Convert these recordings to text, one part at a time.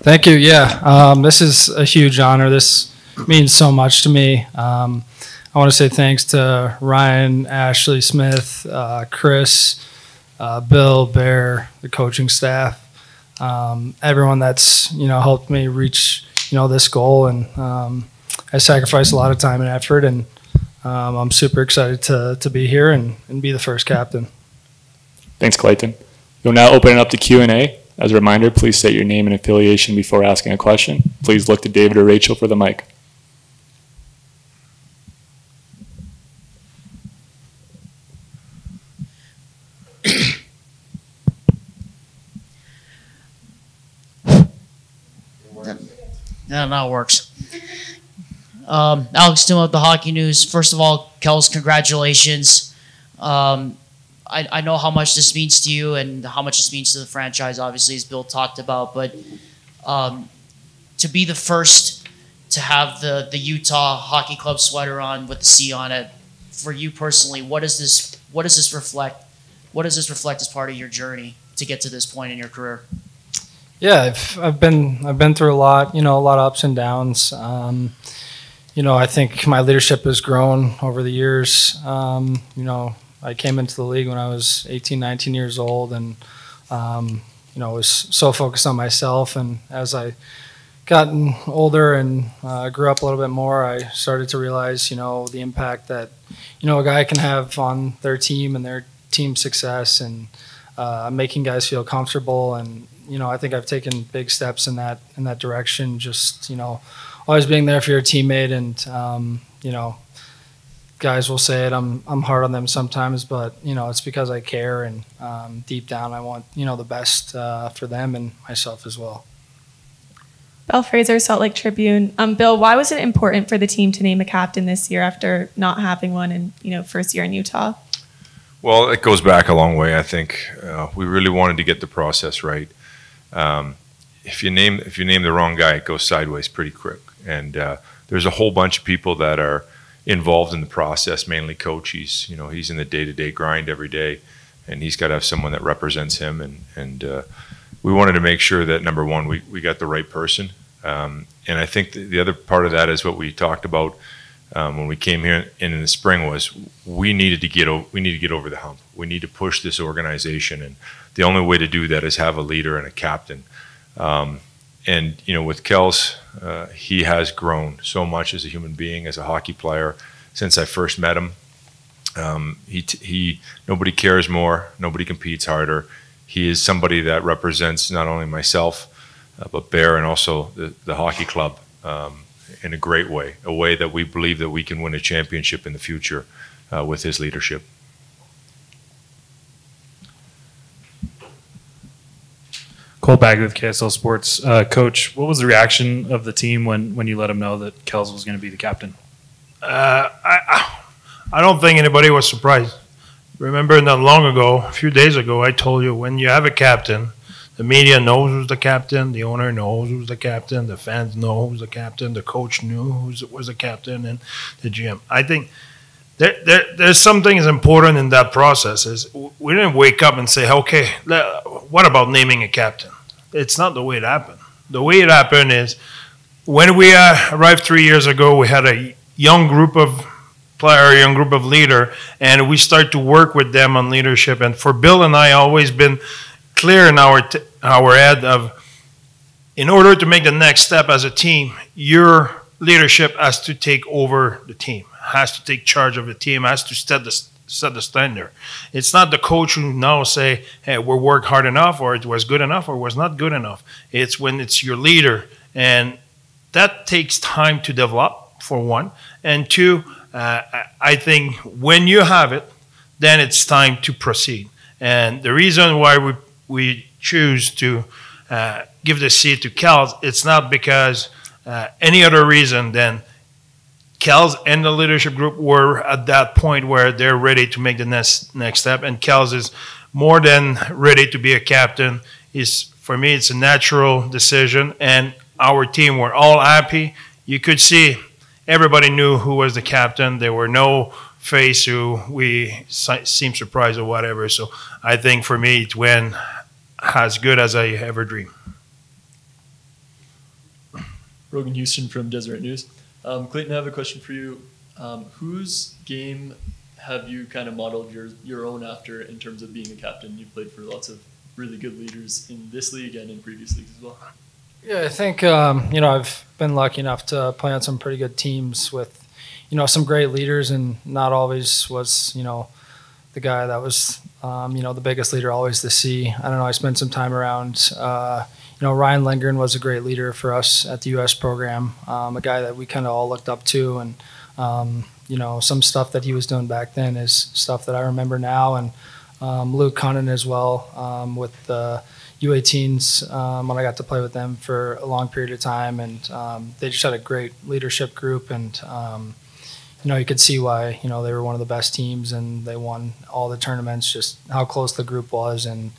Thank you. Yeah, this is a huge honor. This means so much to me. I want to say thanks to Ryan, Ashley, Smith, Chris, Bill, Bear, the coaching staff, everyone that's helped me reach this goal. And I sacrificed a lot of time and effort, and I'm super excited to be here and be the first captain. Thanks, Clayton. We'll now open it up to Q&A. As a reminder, please state your name and affiliation before asking a question. Please look to David or Rachel for the mic. Yeah, now it works. Alex Stewart with the Hockey News. First of all, Kels, congratulations. I know how much this means to you and how much this means to the franchise, obviously, as Bill talked about. But to be the first to have the Utah Hockey Club sweater on with the C on it, for you personally, what does this reflect? What does this reflect as part of your journey to get to this point in your career? Yeah, I've been through a lot, a lot of ups and downs. I think my leadership has grown over the years. I came into the league when I was 18, 19 years old, and was so focused on myself. And as I gotten older and grew up a little bit more, I started to realize, the impact that a guy can have on their team and their team success, and making guys feel comfortable. And I think I've taken big steps in that direction. Just always being there for your teammate, and guys will say it. I'm hard on them sometimes, but it's because I care, and deep down I want the best for them and myself as well. Bill Fraser, Salt Lake Tribune. Bill, why was it important for the team to name a captain this year after not having one in first year in Utah? Well, it goes back a long way. I think we really wanted to get the process right. If you name the wrong guy, it goes sideways pretty quick. And there's a whole bunch of people that are involved in the process, mainly coach. He's in the day-to-day grind every day, and he's got to have someone that represents him. And we wanted to make sure that, number one, we got the right person. And I think the other part of that is what we talked about when we came here in the spring was we needed to get over the hump. We need to push this organization, and the only way to do that is have a leader and a captain. And with Kels, he has grown so much as a human being, as a hockey player, since I first met him. Nobody cares more, nobody competes harder. He is somebody that represents not only myself, but Bear and also the hockey club in a great way, a way that we believe that we can win a championship in the future with his leadership. Cole Bagley with KSL Sports. Coach, what was the reaction of the team when you let them know that Kels was going to be the captain? I don't think anybody was surprised. Remember not long ago, a few days ago, I told you when you have a captain, the media knows who's the captain, the owner knows who's the captain, the fans know who's the captain, the coach knew who was the captain, and the GM. I think there's something is important in that process. Is we didn't wake up and say, okay, what about naming a captain? It's not the way it happened. The way it happened is when we arrived 3 years ago, we had a young group of player, young group of leader, and we start to work with them on leadership. And for Bill and I, always been clear in our head of, in order to make the next step as a team, your leadership has to take over the team, has to take charge of the team, has to set the standard. It's not the coach who now say, hey, we worked hard enough, or it was good enough, or it was not good enough. It's when it's your leader, and that takes time to develop, for one. And two, I think when you have it, then it's time to proceed. And the reason why we choose to give the seat to Kels, it's not because any other reason than Kels and the leadership group were at that point where they're ready to make the next step, and Kels is more than ready to be a captain. For me, it's a natural decision, and our team were all happy. You could see everybody knew who was the captain. There were no face who we seemed surprised or whatever. So I think for me, it went as good as I ever dreamed. Rogan Houston from Deseret News. Clayton, I have a question for you. Whose game have you kind of modeled your own after in terms of being a captain? You've played for lots of really good leaders in this league and in previous leagues as well. Yeah, I think I've been lucky enough to play on some pretty good teams with some great leaders, and not always was the guy that was the biggest leader always to see. I don't know. I spent some time around. Ryan Lindgren was a great leader for us at the U.S. program, a guy that we kind of all looked up to, and some stuff that he was doing back then is stuff that I remember now, and Luke Cunnan as well with the U18s when I got to play with them for a long period of time, and they just had a great leadership group, and you could see why they were one of the best teams and they won all the tournaments. Just how close the group was, and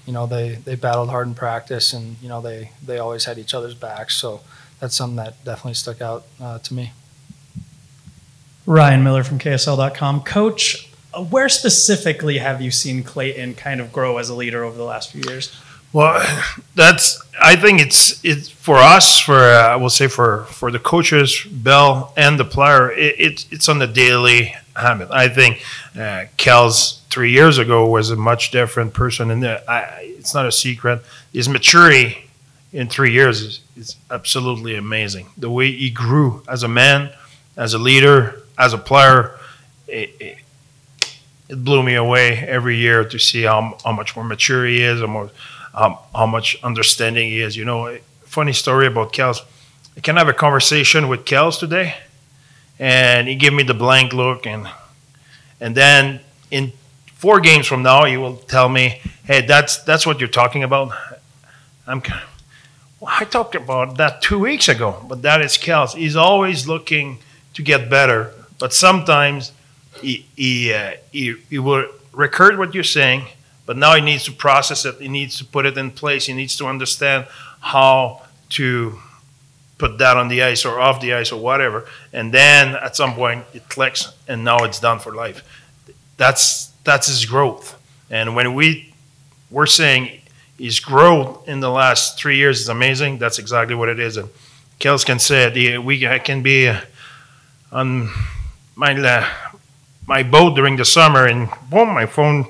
they battled hard in practice, and they always had each other's backs. So that's something that definitely stuck out to me. Ryan Miller from KSL.com. Coach, where specifically have you seen Clayton kind of grow as a leader over the last few years? Well, I think it's for us, I will say for the coaches, Bill and the player, it's on the daily habit. I think Kel's 3 years ago was a much different person, and it's not a secret. His maturity in 3 years is absolutely amazing. The way he grew as a man, as a leader, as a player, it blew me away every year to see how much more mature he is, how much understanding he is. Funny story about Kels. I can have a conversation with Kels today, and he gave me the blank look, and then in 4 games from now, he will tell me, "Hey, that's what you're talking about." I talked about that 2 weeks ago, but that is Kels. He's always looking to get better, but sometimes he will record what you're saying, but now he needs to process it. He needs to put it in place. He needs to understand how to put that on the ice or off the ice or whatever. And then at some point it clicks, and now it's done for life. That's his growth. And when we're saying his growth in the last 3 years is amazing, that's exactly what it is. And Kels can say it. I can be on my boat during the summer, and boom, my phone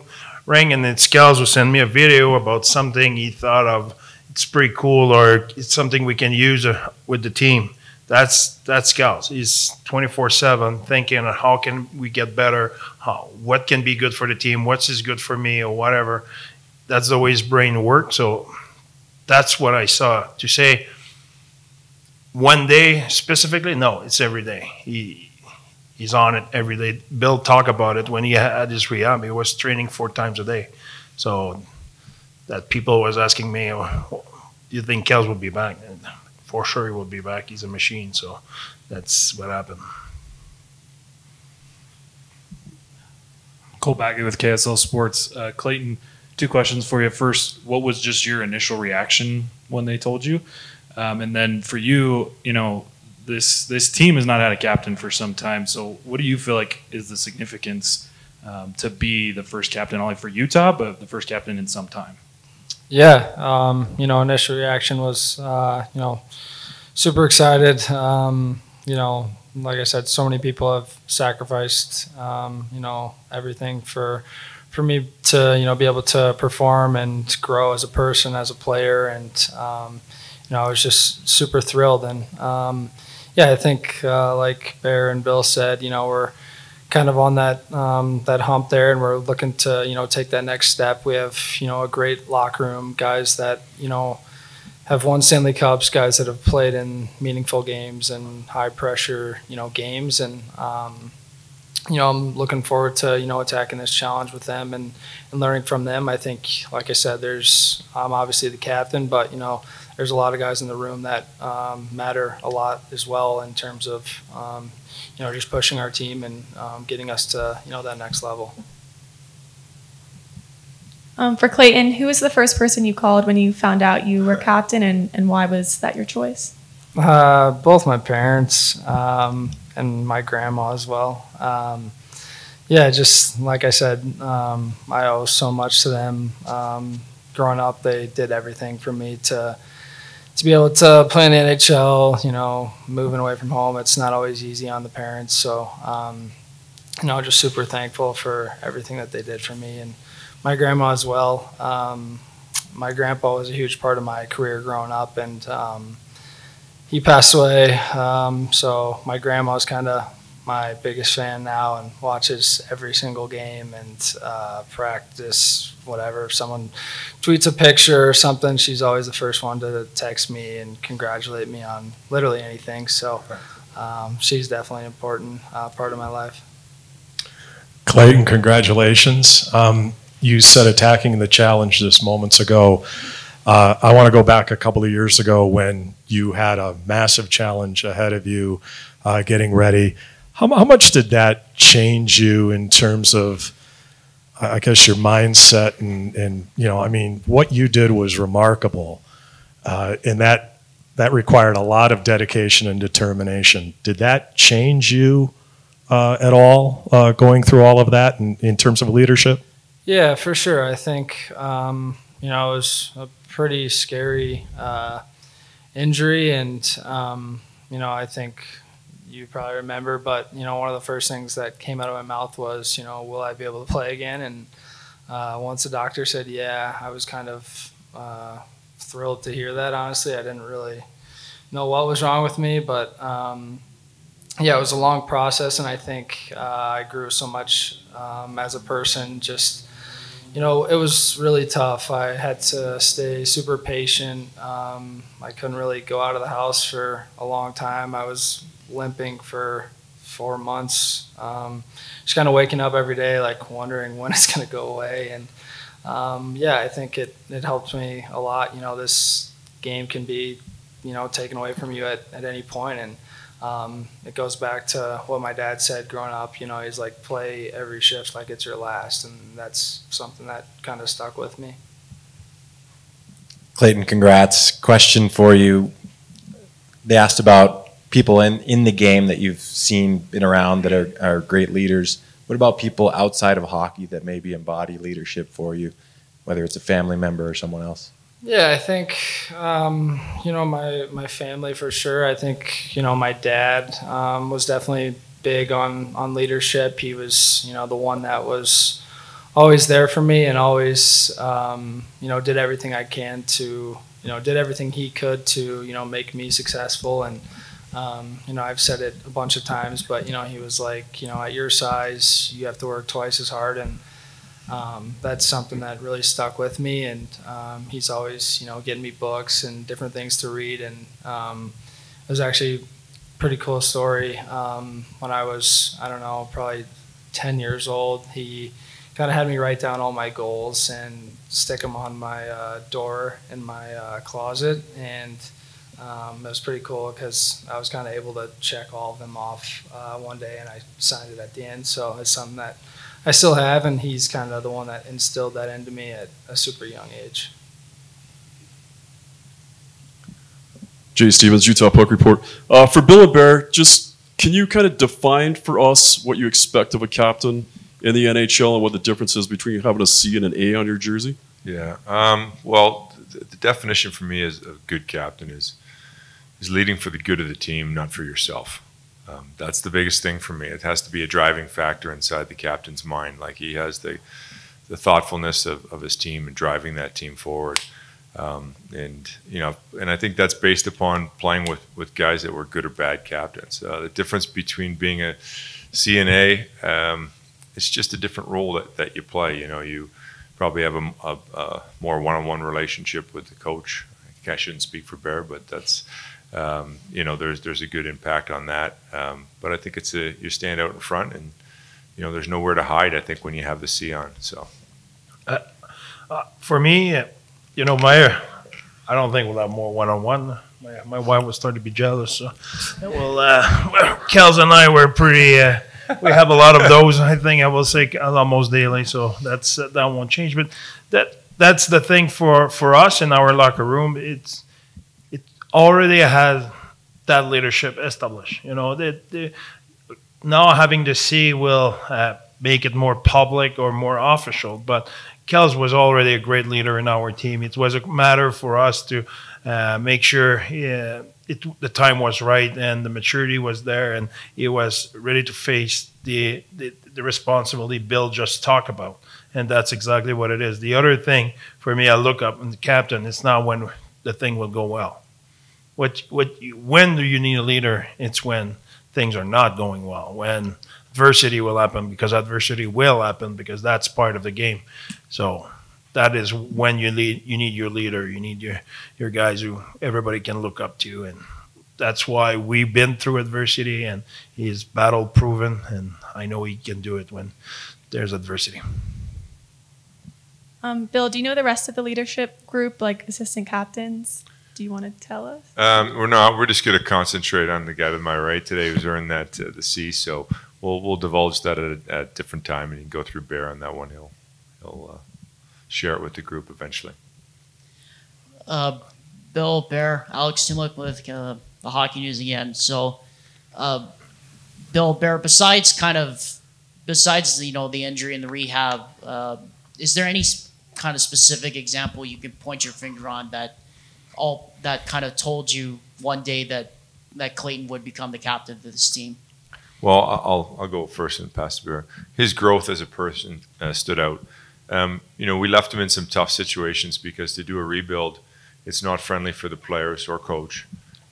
rang, and then Kels will send me a video about something he thought of. It's pretty cool, or it's something we can use with the team. That's Kels. He's 24/7 thinking, how can we get better? What can be good for the team? What's is good for me, or whatever. That's the way his brain works. So that's what I saw. To say one day specifically, no, it's every day. He's on it every day. Bill talked about it when he had his rehab. He was training 4 times a day. So that people was asking me, do you think Kels will be back? And for sure he will be back. He's a machine. So that's what happened. Cole Baggett with KSL Sports. Clayton, 2 questions for you. First, what was just your initial reaction when they told you? And then for you, this team has not had a captain for some time. So what do you feel like is the significance to be the first captain, only for Utah, but the first captain in some time? Yeah, initial reaction was, super excited. Like I said, so many people have sacrificed, everything for me to, be able to perform and grow as a person, as a player. And, I was just super thrilled. And, I think like Bear and Bill said, we're kind of on that that hump there, and we're looking to take that next step. We have a great locker room, guys that have won Stanley Cups, guys that have played in meaningful games and high pressure games, and I'm looking forward to attacking this challenge with them and learning from them. I think, like I said, I'm obviously the captain, but there's a lot of guys in the room that matter a lot as well in terms of just pushing our team and getting us to that next level. For Clayton, who was the first person you called when you found out you were captain, and why was that your choice? Both my parents and my grandma as well. Just like I said, I owe so much to them. Growing up, they did everything for me to to be able to play in the NHL, moving away from home, it's not always easy on the parents. So, just super thankful for everything that they did for me, and my grandma as well. My grandpa was a huge part of my career growing up, and he passed away. So my grandma's kind of my biggest fan now and watches every single game and practice, whatever. If someone tweets a picture or something, she's always the first one to text me and congratulate me on literally anything. So she's definitely an important part of my life. Clayton, congratulations. You said attacking the challenge just moments ago. I want to go back a couple of years ago when you had a massive challenge ahead of you, getting ready. How much did that change you in terms of, I guess, your mindset and what you did was remarkable, and that required a lot of dedication and determination. Did that change you at all, going through all of that in terms of leadership? Yeah, for sure. I think it was a pretty scary injury, and I think you probably remember, but one of the first things that came out of my mouth was, will I be able to play again? And once the doctor said yeah, I was kind of thrilled to hear that. Honestly, I didn't really know what was wrong with me, but yeah, it was a long process, and I think I grew so much as a person. Just it was really tough. I had to stay super patient. I couldn't really go out of the house for a long time. I was limping for 4 months, just kind of waking up every day like wondering when it's going to go away. And yeah, I think it helped me a lot. This game can be taken away from you at any point, and it goes back to what my dad said growing up. He's like, play every shift like it's your last, and that's something that kind of stuck with me. Clayton, congrats. Question for you. They asked about people in the game that you've been around that are great leaders. What about people outside of hockey that maybe embody leadership for you, whether it's a family member or someone else? Yeah, I think, my family for sure. I think, my dad was definitely big on leadership. He was, the one that was always there for me and always, did everything I can to, did everything he could to, make me successful. And, I've said it a bunch of times, but, he was like, at your size, you have to work twice as hard. And that's something that really stuck with me. And he's always, getting me books and different things to read. And it was actually a pretty cool story. When I was, I don't know, probably 10 years old, he kind of had me write down all my goals and stick them on my door in my closet. And it was pretty cool because I was kind of able to check all of them off one day, and I signed it at the end. So it's something that I still have, and he's kind of the one that instilled that into me at a super young age. Jay Stevens, Utah Puck Report. For Bill and Bear, just can you kind of define for us what you expect of a captain in the NHL and what the difference is between having a C and an A on your jersey? Yeah. Well, the definition for me as a good captain is leading for the good of the team, not for yourself. That's the biggest thing for me. It has to be a driving factor inside the captain's mind. Like, he has the thoughtfulness of his team and driving that team forward. And I think that's based upon playing with guys that were good or bad captains. The difference between being a C and A, it's just a different role that you play. You probably have a more one-on-one relationship with the coach. I shouldn't speak for Bear, but that's there's a good impact on that. But I think you stand out in front, and there's nowhere to hide, I think, when you have the C on. So for me, I don't think we'll have more one-on-one. My wife will start to be jealous. So, Kels and I were pretty. We have a lot of those. I think I will say almost daily. So that won't change. But that's the thing for us in our locker room. It already has that leadership established. Now having the C will make it more public or more official. But Kels was already a great leader in our team. It was a matter for us to make sure the time was right and the maturity was there and he was ready to face the responsibility Bill just talked about. And that's exactly what it is. The other thing for me, I look up and the captain, it's not when the thing will go well. When do you need a leader? It's when things are not going well, when adversity will happen, because adversity will happen, because that's part of the game. So that is when you need your leader. You need your guys who everybody can look up to. And that's why we've been through adversity, and he's battle proven, and I know he can do it when there's adversity. Bill, do you know the rest of the leadership group, like assistant captains? Do you want to tell us? We're not. We're just going to concentrate on the guy to my right today who's earned that the C. So we'll divulge that at a different time, and you can go through Bear on that one. He'll share it with the group eventually. Bill, Bear, Alex Timlick with the Hockey News again. So, Bill, Bear, besides the injury and the rehab, is there any kind of specific example you can point your finger on that kind of told you one day that Clayton would become the captain of this team? Well, I'll go first and pass to Bear. His growth as a person stood out. We left him in some tough situations because to do a rebuild, it's not friendly for the players or coach.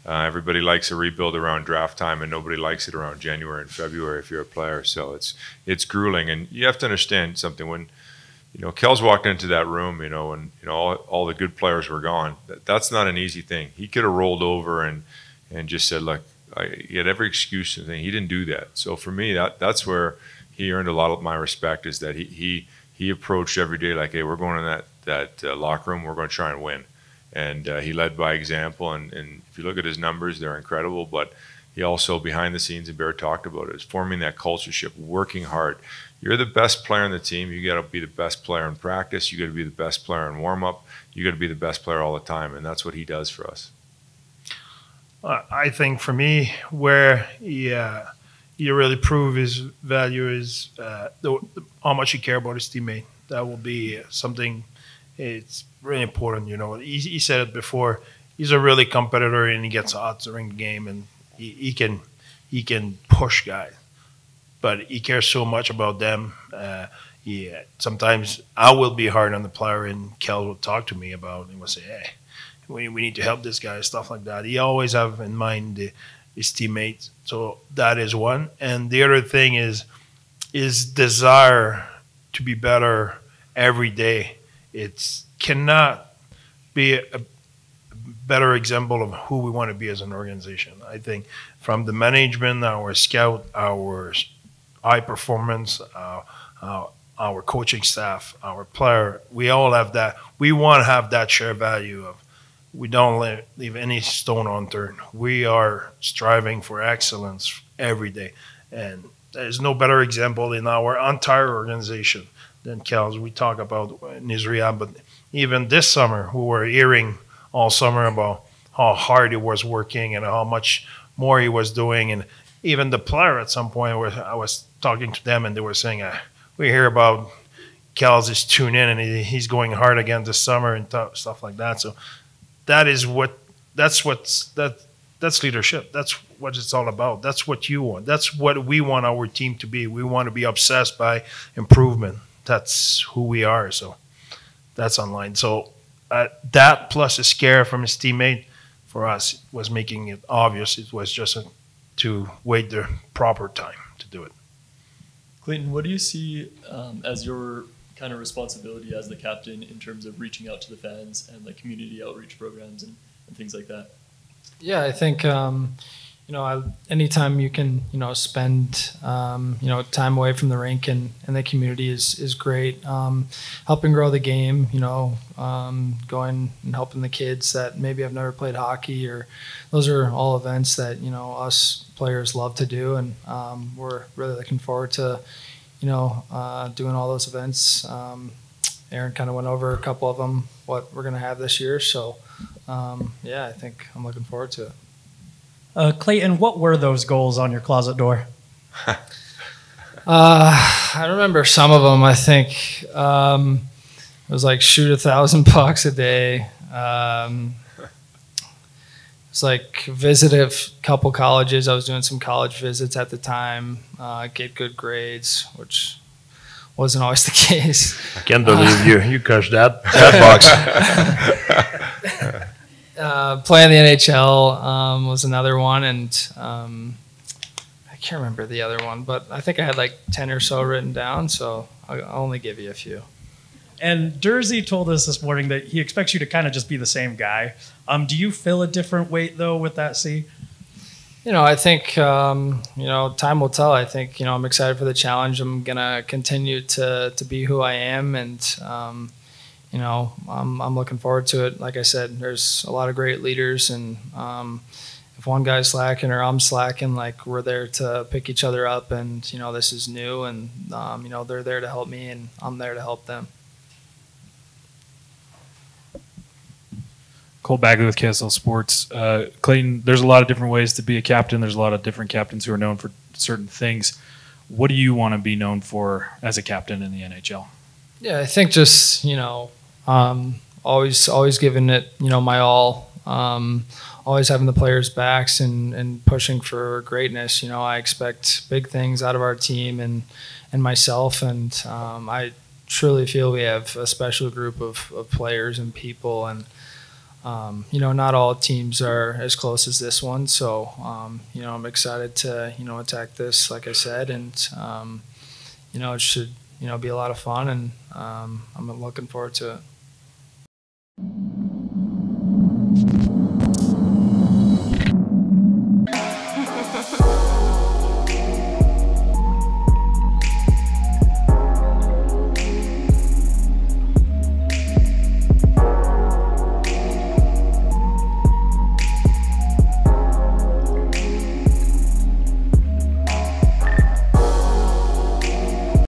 Everybody likes a rebuild around draft time, and nobody likes it around January and February if you're a player. So it's grueling, and you have to understand something. When Kel's walked into that room, and all the good players were gone. That's not an easy thing. He could have rolled over and just said, "Look," he had every excuse and thing. He didn't do that. So for me, that's where he earned a lot of my respect. Is that he approached every day like, "Hey, we're going in that locker room. We're going to try and win." And he led by example. And if you look at his numbers, they're incredible. But he also, behind the scenes, and Bear talked about it, is forming that cultureship, working hard. You're the best player on the team. You got to be the best player in practice. You got to be the best player in warm up. You got to be the best player all the time, and that's what he does for us. I think for me, where he really prove his value is how much he care about his teammate. That will be something. It's really important. He said it before. He's a really competitor, and he gets hot during the game, and he can push guys. But he cares so much about them. Sometimes I will be hard on the player, and Kel will talk to me about it and will say, "Hey, we need to help this guy," stuff like that. He always have in mind his teammates. So that is one. And the other thing is desire to be better every day. It cannot be a better example of who we want to be as an organization. I think from the management, our scout, our high performance, our coaching staff, our player, we all have that. We want to have that shared value of we don't leave any stone unturned. We are striving for excellence every day. And there's no better example in our entire organization than Kel's. We talk about in his rehab, but even this summer, we were hearing all summer about how hard he was working and how much more he was doing. And even the player at some point, where I was talking to them and they were saying, we hear about Kel's is tuned in and he's going hard again this summer and stuff like that. So that's leadership. That's what it's all about. That's what you want. That's what we want our team to be. We want to be obsessed by improvement. That's who we are. So that's online. So that plus a scare from his teammate for us was making it obvious. It was just to wait the proper time to do it. Clayton, what do you see as your kind of responsibility as the captain in terms of reaching out to the fans and like community outreach programs and things like that? Yeah, I think anytime you can spend time away from the rink and the community is great. Helping grow the game, going and helping the kids that maybe have never played hockey, or those are all events that us players love to do, and we're really looking forward to doing all those events. Aaron kind of went over a couple of them, what we're going to have this year. So, I think I'm looking forward to it. Clayton, what were those goals on your closet door? I remember some of them. I think it was like shoot $1,000 a day. was like visited a couple colleges. I was doing some college visits at the time, get good grades, which wasn't always the case. I can't believe you crushed that box. Playing the NHL was another one, and I can't remember the other one, but I think I had like 10 or so written down, so I'll only give you a few. And Dursey told us this morning that he expects you to kind of just be the same guy. Do you fill a different weight, though, with that C? I think, time will tell. I think, I'm excited for the challenge. I'm going to continue to be who I am. And, I'm looking forward to it. Like I said, there's a lot of great leaders. And if one guy's slacking or I'm slacking, like we're there to pick each other up. And, this is new. And, they're there to help me and I'm there to help them. Cole Bagley with KSL Sports. Clayton, there's a lot of different ways to be a captain. There's a lot of different captains who are known for certain things. What do you want to be known for as a captain in the NHL? Yeah, I think just, always giving it, my all. Always having the players' backs and pushing for greatness. I expect big things out of our team and myself. And I truly feel we have a special group of players and people. And not all teams are as close as this one. So, I'm excited to, attack this, like I said, and, it should, be a lot of fun and I'm looking forward to it.